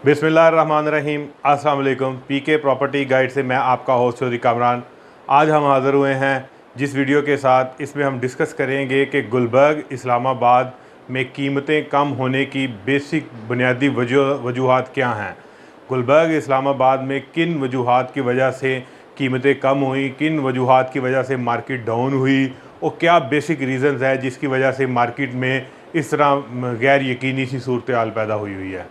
बिस्मिल्लाहिर्रहमानिर्रहीम। अस्सलाम वालेकुम। पीके प्रॉपर्टी गाइड से मैं आपका होस्ट चौधरी कामरान। आज हम हाज़िर हुए हैं जिस वीडियो के साथ, इसमें हम डिस्कस करेंगे कि गुलबर्ग इस्लामाबाद में कीमतें कम होने की बेसिक बुनियादी वजूहात क्या हैं। गुलबर्ग इस्लामाबाद में किन वजूहात की वजह से कीमतें कम हुई, किन वजूहात की वजह से मार्केट डाउन हुई और क्या बेसिक रीज़न्स है जिसकी वजह से मार्केट में इस तरह गैर यकीनी सी सूरत हाल पैदा हुई हुई है।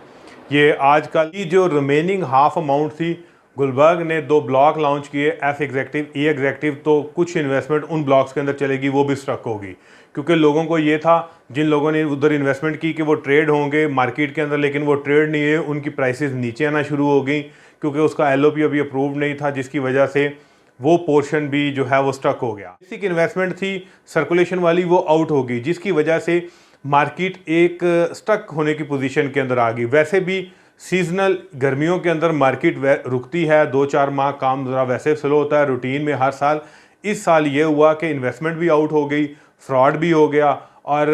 ये आजकल की जो रिमेनिंग हाफ अमाउंट थी, गुलबर्ग ने 2 ब्लॉक लॉन्च किए, एफ एग्जेक्टिव, ई एग्जेक्टिव। तो कुछ इन्वेस्टमेंट उन ब्लॉक्स के अंदर चलेगी, वो भी स्ट्रक होगी, क्योंकि लोगों को ये था, जिन लोगों ने उधर इन्वेस्टमेंट की, कि वो ट्रेड होंगे मार्केट के अंदर, लेकिन वो ट्रेड नहीं है, उनकी प्राइसेस नीचे आना शुरू हो गई, क्योंकि उसका एलओपी अभी अप्रूव्ड नहीं था, जिसकी वजह से वो पोर्शन भी जो है वो स्टक हो गया। बेसिक इन्वेस्टमेंट थी सर्कुलेशन वाली, वो आउट हो गई, जिसकी वजह से मार्केट एक स्टक होने की पोजीशन के अंदर आ गई। वैसे भी सीजनल गर्मियों के अंदर मार्केट रुकती है, 2-4 माह काम ज़रा वैसे स्लो होता है रूटीन में हर साल। इस साल ये हुआ कि इन्वेस्टमेंट भी आउट हो गई, फ्रॉड भी हो गया, और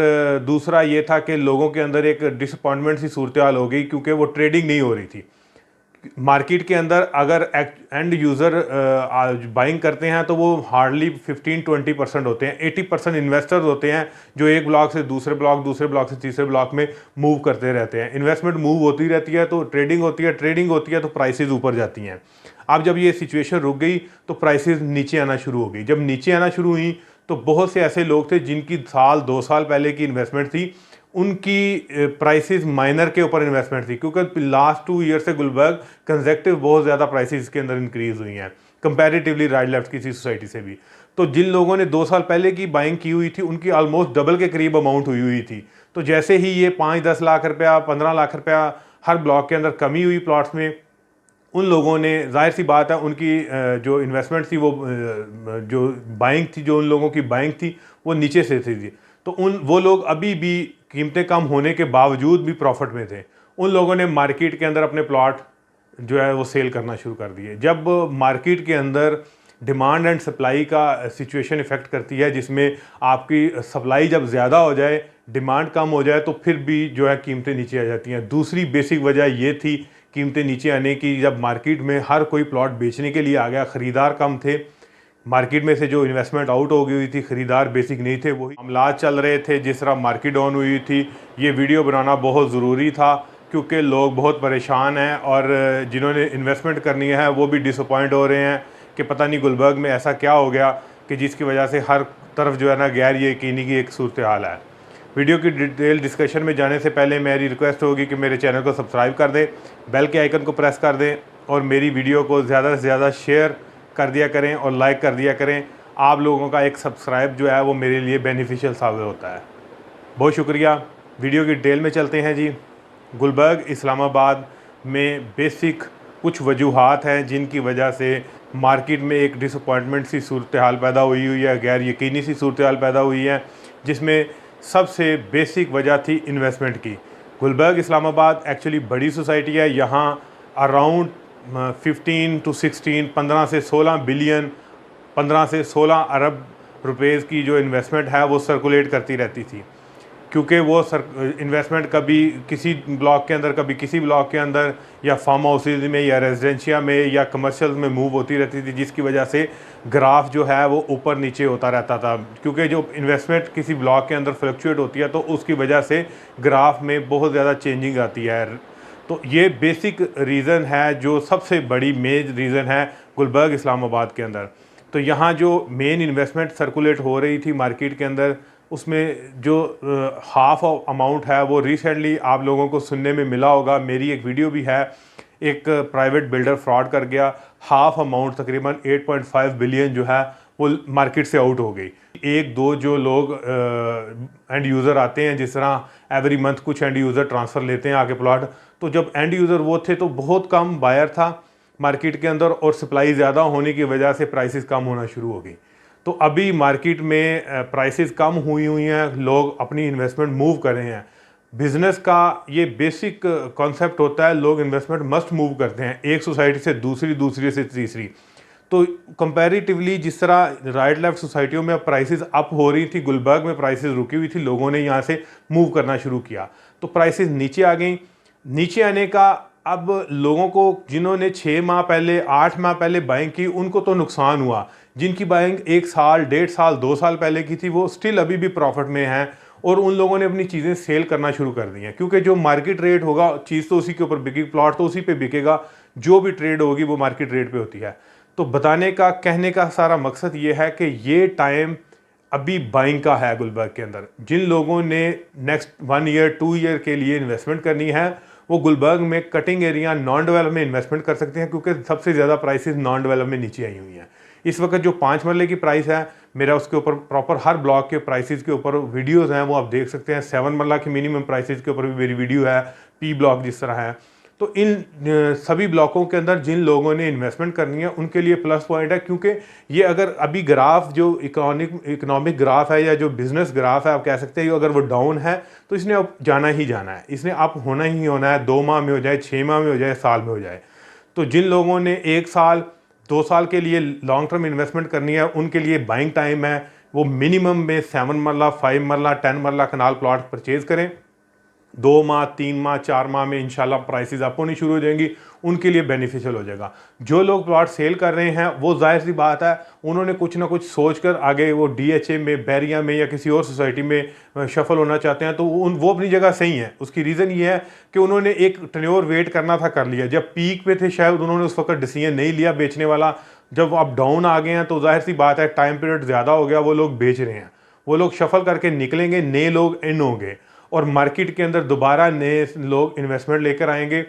दूसरा ये था कि लोगों के अंदर एक डिसअपॉइंटमेंट सी सूरत हाल हो गई, क्योंकि वो ट्रेडिंग नहीं हो रही थी मार्केट के अंदर। अगर एंड यूज़र बाइंग करते हैं तो वो हार्डली 15-20% होते हैं। 80% इन्वेस्टर्स होते हैं जो एक ब्लॉक से दूसरे ब्लॉक, दूसरे ब्लॉक से तीसरे ब्लॉक में मूव करते रहते हैं। इन्वेस्टमेंट मूव होती रहती है तो ट्रेडिंग होती है, ट्रेडिंग होती है तो प्राइसेस ऊपर जाती हैं। अब जब ये सिचुएशन रुक गई तो प्राइसेस नीचे आना शुरू हो गई। जब नीचे आना शुरू हुई तो बहुत से ऐसे लोग थे जिनकी 2 साल पहले की इन्वेस्टमेंट थी, उनकी प्राइसेस माइनर के ऊपर इन्वेस्टमेंट थी, क्योंकि लास्ट 2 ईयर से गुलबर्ग कंजेक्टिव बहुत ज़्यादा प्राइसेस के अंदर इंक्रीज़ हुई हैं कंपैरेटिवली राइट लेफ्ट किसी सोसाइटी से भी। तो जिन लोगों ने 2 साल पहले की बाइंग की हुई थी, उनकी ऑलमोस्ट डबल के करीब अमाउंट हुई हुई थी। तो जैसे ही ये 5-10 लाख रुपया, 15 लाख रुपया हर ब्लॉक के अंदर कमी हुई प्लॉट्स में, उन लोगों ने, जाहिर सी बात है, उनकी जो इन्वेस्टमेंट थी, वो जो बाइंग थी, जो उन लोगों की बाइंग थी, वो नीचे से थी। तो वो लोग अभी भी कीमतें कम होने के बावजूद भी प्रॉफिट में थे। उन लोगों ने मार्केट के अंदर अपने प्लॉट जो है वो सेल करना शुरू कर दिए। जब मार्केट के अंदर डिमांड एंड सप्लाई का सिचुएशन इफ़ेक्ट करती है, जिसमें आपकी सप्लाई जब ज़्यादा हो जाए, डिमांड कम हो जाए, तो फिर भी जो है कीमतें नीचे आ जाती हैं। दूसरी बेसिक वजह ये थी कीमतें नीचे आने की, जब मार्केट में हर कोई प्लॉट बेचने के लिए आ गया, ख़रीदार कम थे, मार्केट में से जो इन्वेस्टमेंट आउट हो गई हुई थी, ख़रीदार बेसिक नहीं थे, वही मामलात चल रहे थे। जिस तरह मार्केट डाउन हुई थी, ये वीडियो बनाना बहुत ज़रूरी था, क्योंकि लोग बहुत परेशान हैं और जिन्होंने इन्वेस्टमेंट करनी है वो भी डिसअपॉइंट हो रहे हैं कि पता नहीं गुलबर्ग में ऐसा क्या हो गया कि जिसकी वजह से हर तरफ जो है ना गैर यकीनी की एक सूरत हाल है। वीडियो की डिटेल डिस्कशन में जाने से पहले मेरी रिक्वेस्ट होगी कि मेरे चैनल को सब्सक्राइब कर दें, बेल के आइकन को प्रेस कर दें और मेरी वीडियो को ज़्यादा से ज़्यादा शेयर कर दिया करें और लाइक कर दिया करें। आप लोगों का एक सब्सक्राइब जो है वो मेरे लिए बेनिफिशियल साबित होता है। बहुत शुक्रिया। वीडियो की डिटेल में चलते हैं जी। गुलबर्ग इस्लामाबाद में बेसिक कुछ वजूहात हैं जिनकी वजह से मार्केट में एक डिसअपॉइंटमेंट सी सूरत हाल पैदा हुई है, गैर यकीनी सी सूरत हाल पैदा हुई है, जिसमें सबसे बेसिक वजह थी इन्वेस्टमेंट की। गुलबर्ग इस्लामाबाद एक्चुअली बड़ी सोसाइटी है। यहाँ अराउंड 15 to 16, 15 से 16 बिलियन, 15 से 16 अरब रुपए की जो इन्वेस्टमेंट है वो सर्कुलेट करती रहती थी, क्योंकि वो इन्वेस्टमेंट कभी किसी ब्लॉक के अंदर, कभी किसी ब्लॉक के अंदर, या फार्म हाउसेज में, या रेजिडेंशिया में, या कमर्शियल में मूव होती रहती थी, जिसकी वजह से ग्राफ जो है वो ऊपर नीचे होता रहता था। क्योंकि जो इन्वेस्टमेंट किसी ब्लॉक के अंदर फ्लक्चुएट होती है तो उसकी वजह से ग्राफ में बहुत ज़्यादा चेंजिंग आती है। तो ये बेसिक रीज़न है, जो सबसे बड़ी मेन रीज़न है गुलबर्ग इस्लामाबाद के अंदर। तो यहाँ जो मेन इन्वेस्टमेंट सर्कुलेट हो रही थी मार्केट के अंदर, उसमें जो हाफ अमाउंट है वो रिसेंटली आप लोगों को सुनने में मिला होगा। मेरी एक वीडियो भी है, एक प्राइवेट बिल्डर फ्रॉड कर गया, हाफ अमाउंट तकरीबन 8.5 बिलियन जो है वो मार्केट से आउट हो गई। एक दो जो लोग एंड यूज़र आते हैं, जिस तरह एवरी मंथ कुछ एंड यूज़र ट्रांसफ़र लेते हैं आके प्लॉट, तो जब एंड यूज़र वो थे तो बहुत कम बायर था मार्केट के अंदर, और सप्लाई ज़्यादा होने की वजह से प्राइसेस कम होना शुरू हो गई। तो अभी मार्केट में प्राइसेस कम हुई हैं, लोग अपनी इन्वेस्टमेंट मूव कर रहे हैं। बिज़नेस का ये बेसिक कॉन्सेप्ट होता है, लोग इन्वेस्टमेंट मस्ट मूव करते हैं एक सोसाइटी से दूसरी, दूसरी से तीसरी। तो कंपैरेटिवली जिस तरह राइट लेफ्ट सोसाइटियों में प्राइसेस अप हो रही थी, गुलबर्ग में प्राइसेस रुकी हुई थी, लोगों ने यहाँ से मूव करना शुरू किया तो प्राइसेस नीचे आ गई। नीचे आने का अब लोगों को जिन्होंने 6 माह पहले 8 माह पहले बाइंग की उनको तो नुकसान हुआ, जिनकी बाइंग 1 साल 1.5 साल 2 साल पहले की थी वो स्टिल अभी भी प्रॉफिट में हैं और उन लोगों ने अपनी चीज़ें सेल करना शुरू कर दी हैं, क्योंकि जो मार्केट रेट होगा चीज़ तो उसी के ऊपर बिकेगी, प्लॉट तो उसी पे बिकेगा, जो भी ट्रेड होगी वो मार्केट रेट पे होती है। तो बताने का कहने का सारा मकसद ये है कि ये टाइम अभी बाइंग का है गुलबर्ग के अंदर। जिन लोगों ने नेक्स्ट 1 ईयर 2 ईयर के लिए इन्वेस्टमेंट करनी है वो गुलबर्ग में कटिंग एरिया नॉन डेवलप में इन्वेस्टमेंट कर सकते हैं, क्योंकि सबसे ज़्यादा प्राइसेस नॉन डेवलप में नीचे आई हुई हैं। इस वक्त जो 5 मरले की प्राइस है मेरा उसके ऊपर प्रॉपर हर ब्लॉक के प्राइसेस के ऊपर वीडियोस हैं, वो आप देख सकते हैं। 7 मरला की मिनिमम प्राइसेस के ऊपर भी मेरी वीडियो है, पी ब्लॉक जिस तरह है। तो इन सभी ब्लॉकों के अंदर जिन लोगों ने इन्वेस्टमेंट करनी है उनके लिए प्लस पॉइंट है, क्योंकि ये अगर अभी ग्राफ जो इकोनॉमिक ग्राफ है या जो बिजनेस ग्राफ है आप कह सकते हैं, अगर वो डाउन है तो इसने अब जाना ही जाना है, इसने अप होना ही होना है। 2 माह में हो जाए, 6 माह में हो जाए, साल में हो जाए। तो जिन लोगों ने 1 साल 2 साल के लिए लॉन्ग टर्म इन्वेस्टमेंट करनी है उनके लिए बाइंग टाइम है। वो मिनिमम में 7 मरला 5 मरला 10 मरला कनाल प्लॉट परचेज करें। 2 माह 3 माह 4 माह में इंशाल्लाह प्राइसेस अप होनी शुरू हो जाएंगी, उनके लिए बेनिफिशियल हो जाएगा। जो लोग प्लॉट सेल कर रहे हैं वो जाहिर सी बात है उन्होंने कुछ ना कुछ सोच कर आगे वो DHA में, बैरिया में या किसी और सोसाइटी में शफल होना चाहते हैं, तो वो अपनी जगह सही है। उसकी रीज़न ये है कि उन्होंने एक टेन्योर वेट करना था, कर लिया। जब पीक पे थे शायद उन्होंने उस वक्त डिसीजन नहीं लिया बेचने वाला। जब आप डाउन आ गए हैं तो जाहिर सी बात है टाइम पीरियड ज़्यादा हो गया, वो लोग बेच रहे हैं, वो लोग शफल करके निकलेंगे, नए लोग इन होंगे और मार्केट के अंदर दोबारा नए लोग इन्वेस्टमेंट लेकर आएंगे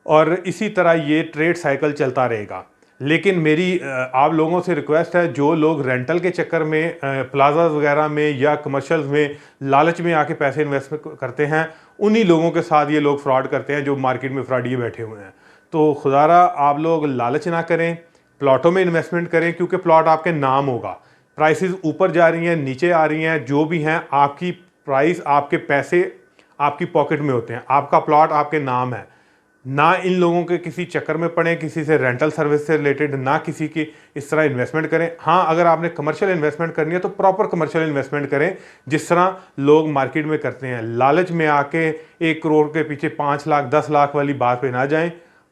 और इसी तरह ये ट्रेड साइकिल चलता रहेगा। लेकिन मेरी आप लोगों से रिक्वेस्ट है, जो लोग रेंटल के चक्कर में प्लाजा वगैरह में या कमर्शियल्स में लालच में आके पैसे इन्वेस्ट करते हैं, उन्हीं लोगों के साथ ये लोग फ्रॉड करते हैं जो मार्केट में फ्रॉड ये बैठे हुए हैं। तो खुदारा आप लोग लालच ना करें, प्लॉटों में इन्वेस्टमेंट करें, क्योंकि प्लॉट आपके नाम होगा। प्राइसेस ऊपर जा रही हैं, नीचे आ रही हैं, जो भी हैं आपकी प्राइस, आपके पैसे आपकी पॉकेट में होते हैं, आपका प्लॉट आपके नाम है। ना इन लोगों के किसी चक्कर में पड़े, किसी से रेंटल सर्विस से रिलेटेड, ना किसी की इस तरह इन्वेस्टमेंट करें। हाँ, अगर आपने कमर्शियल इन्वेस्टमेंट करनी है तो प्रॉपर कमर्शियल इन्वेस्टमेंट करें जिस तरह लोग मार्केट में करते हैं। लालच में आके 1 करोड़ के पीछे 5 लाख 10 लाख वाली बात पे ना जाएं।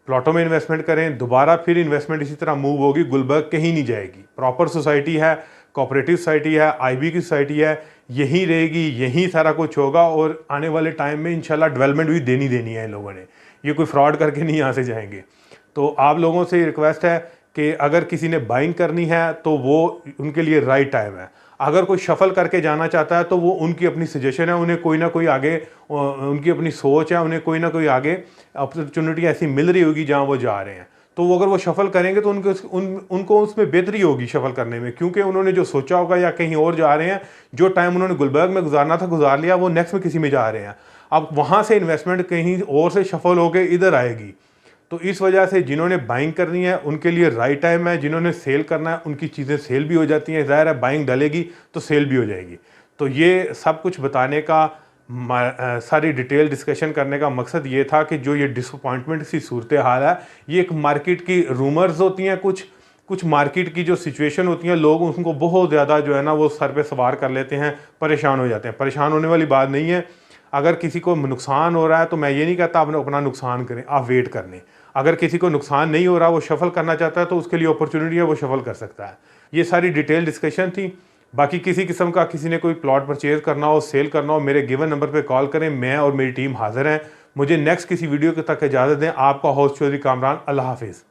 प्लॉटों में इन्वेस्टमेंट करें, दोबारा फिर इन्वेस्टमेंट इसी तरह मूव होगी, गुलबर्ग कहीं नहीं जाएगी। प्रॉपर सोसाइटी है, कोऑपरेटिव सोसाइटी है, IB की सोसाइटी है, यहीं रहेगी, यहीं सारा कुछ होगा और आने वाले टाइम में इंशाल्लाह डेवलपमेंट भी देनी है इन लोगों ने। ये कोई फ्रॉड करके नहीं यहाँ से जाएंगे। तो आप लोगों से रिक्वेस्ट है कि अगर किसी ने बाइंग करनी है तो वो उनके लिए राइट टाइम है। अगर कोई शफल करके जाना चाहता है तो वो उनकी अपनी सजेशन है, उन्हें कोई ना कोई आगे उनकी अपनी सोच है, उन्हें कोई ना कोई आगे अपॉर्चुनिटी ऐसी मिल रही होगी जहाँ वो जा रहे हैं। तो वो अगर वो शफल करेंगे तो उनको उसमें बेहतरी होगी शफल करने में, क्योंकि उन्होंने जो सोचा होगा या कहीं और जा रहे हैं, जो टाइम उन्होंने गुलबर्ग में गुजारना था गुजार लिया, वो नेक्स्ट में किसी में जा रहे हैं। अब वहाँ से इन्वेस्टमेंट कहीं और से शफल होकर इधर आएगी। तो इस वजह से जिन्होंने बाइंग करनी है उनके लिए राइट टाइम है, जिन्होंने सेल करना है उनकी चीज़ें सेल भी हो जाती हैं। ज़ाहिर है बाइंग डलेगी तो सेल भी हो जाएगी। तो ये सब कुछ बताने का सारी डिटेल डिस्कशन करने का मकसद ये था कि जो ये डिसअपॉइंटमेंट सी सूरत हाल है, ये एक मार्केट की रूमर्स होती हैं, कुछ मार्केट की जो सिचुएशन होती हैं, लोग उनको बहुत ज़्यादा जो है ना वो सर पे सवार कर लेते हैं, परेशान हो जाते हैं। परेशान होने वाली बात नहीं है। अगर किसी को नुकसान हो रहा है तो मैं ये नहीं कहता आप अपना नुकसान करें, आप वेट कर लें। अगर किसी को नुकसान नहीं हो रहा, वो शफल करना चाहता है तो उसके लिए अपॉर्चुनिटी है, वो शफल कर सकता है। ये सारी डिटेल डिस्कशन थी। बाकी किसी किस्म का किसी ने कोई प्लॉट परचेज करना हो, सेल करना हो, मेरे गिवन नंबर पे कॉल करें, मैं और मेरी टीम हाजिर हैं। मुझे नेक्स्ट किसी वीडियो तक इजाज़त दें। आपका होस्ट चौधरी कामरान। अल्लाह हाफिज़।